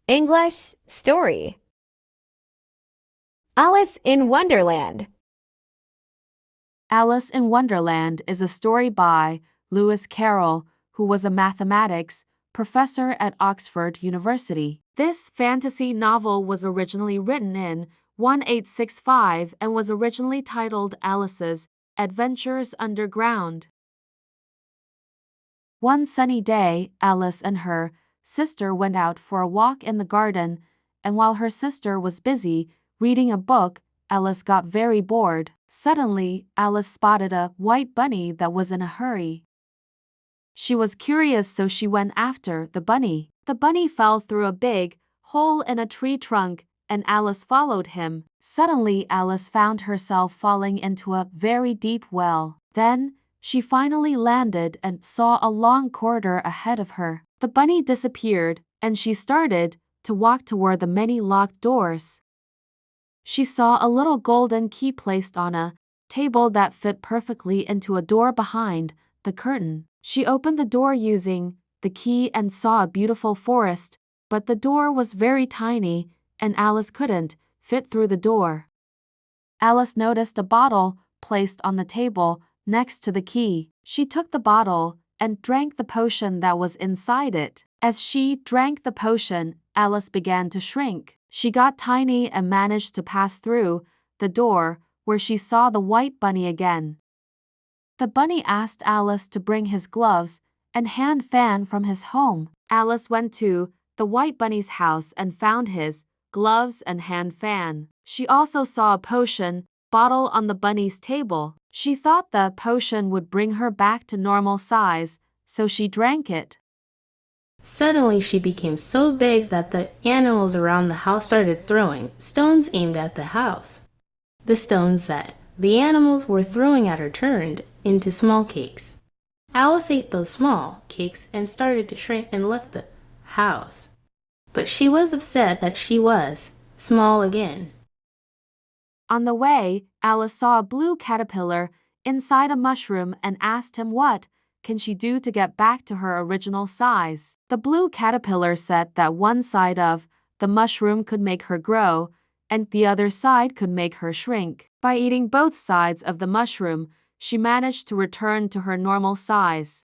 English story. Alice in Wonderland. Alice in Wonderland is a story by Lewis Carroll, who was a mathematics professor at Oxford University. This fantasy novel was originally written in 1865 and was originally titled Alice's Adventures Underground. One sunny day, Alice and her sister went out for a walk in the garden, and while her sister was busy reading a book, Alice got very bored. Suddenly, Alice spotted a white bunny that was in a hurry. She was curious, so she went after the bunny. The bunny fell through a big hole in a tree trunk, and Alice followed him. Suddenly, Alice found herself falling into a very deep well. Then, she finally landed and saw a long corridor ahead of her. The bunny disappeared, and she started to walk toward the many locked doors. She saw a little golden key placed on a table that fit perfectly into a door behind the curtain. She opened the door using the key and saw a beautiful forest, but the door was very tiny, and Alice couldn't fit through the door. Alice noticed a bottle placed on the table next to the key. She took the bottle and drank the potion that was inside it. As she drank the potion, Alice began to shrink. She got tiny and managed to pass through the door, where she saw the white bunny again. The bunny asked Alice to bring his gloves and hand fan from his home. Alice went to the white bunny's house and found his gloves and hand fan. She also saw a potion bottle on the bunny's table. She thought the potion would bring her back to normal size, so she drank it. Suddenly she became so big that the animals around the house started throwing stones aimed at the house. The stones that the animals were throwing at her turned into small cakes. Alice ate those small cakes and started to shrink and left the house. But she was upset that she was small again. On the way, Alice saw a blue caterpillar inside a mushroom and asked him what can she do to get back to her original size. The blue caterpillar said that one side of the mushroom could make her grow, and the other side could make her shrink. By eating both sides of the mushroom, she managed to return to her normal size.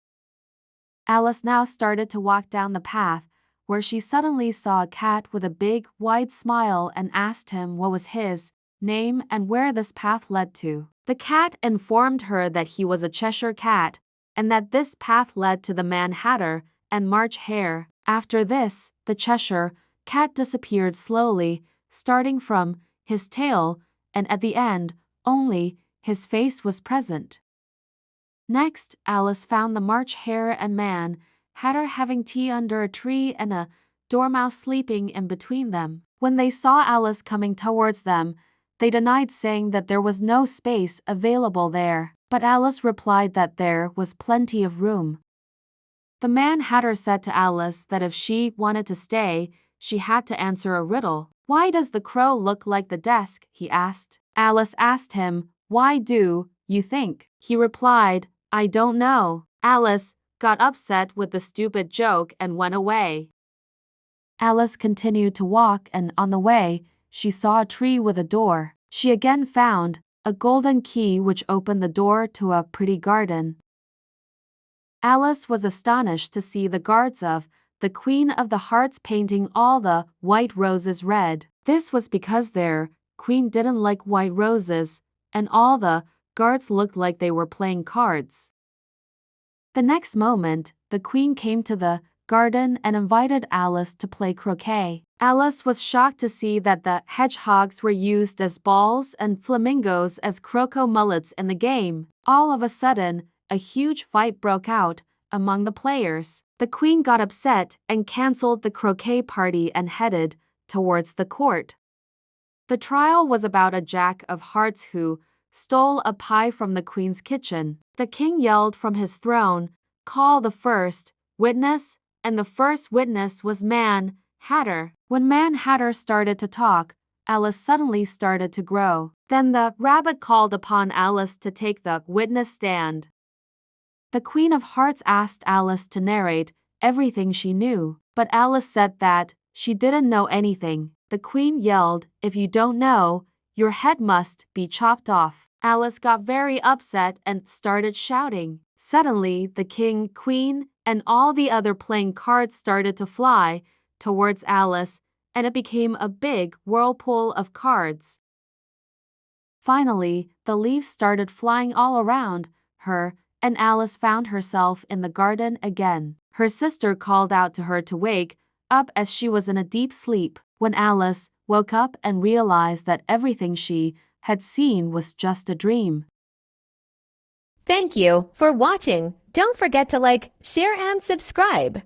Alice now started to walk down the path, where she suddenly saw a cat with a big, wide smile and asked him what was his name and where this path led to. The cat informed her that he was a Cheshire cat, and that this path led to the Mad Hatter and March Hare. After this, the Cheshire cat disappeared slowly, starting from his tail, and at the end, only his face was present. Next, Alice found the March Hare and Man Hatter having tea under a tree and a dormouse sleeping in between them. When they saw Alice coming towards them, they denied, saying that there was no space available there, but Alice replied that there was plenty of room. The Mad Hatter said to Alice that if she wanted to stay, she had to answer a riddle. "Why does the crow look like the desk?" he asked. Alice asked him, "Why do you think?" He replied, "I don't know." Alice got upset with the stupid joke and went away. Alice continued to walk, and on the way, she saw a tree with a door. She again found a golden key which opened the door to a pretty garden. Alice was astonished to see the guards of the Queen of the Hearts painting all the white roses red. This was because their queen didn't like white roses, and all the guards looked like they were playing cards. The next moment, the queen came to the garden and invited Alice to play croquet. Alice was shocked to see that the hedgehogs were used as balls and flamingos as croquet mullets in the game. All of a sudden, a huge fight broke out among the players. The queen got upset and cancelled the croquet party and headed towards the court. The trial was about a Jack of Hearts who stole a pie from the queen's kitchen. The king yelled from his throne, "Call the first witness," and the first witness was Mad Hatter. When Mad Hatter started to talk, Alice suddenly started to grow. Then the rabbit called upon Alice to take the witness stand. The Queen of Hearts asked Alice to narrate everything she knew, but Alice said that She didn't know anything. The queen yelled, "If you don't know, your head must be chopped off." Alice got very upset and started shouting. Suddenly, the king, queen, and all the other playing cards started to fly towards Alice, and it became a big whirlpool of cards. Finally, the leaves started flying all around her, and Alice found herself in the garden again. Her sister called out to her to wake up as she was in a deep sleep. When Alice woke up and realized that everything she had seen was just a dream. Thank you for watching. Don't forget to like, share, and subscribe.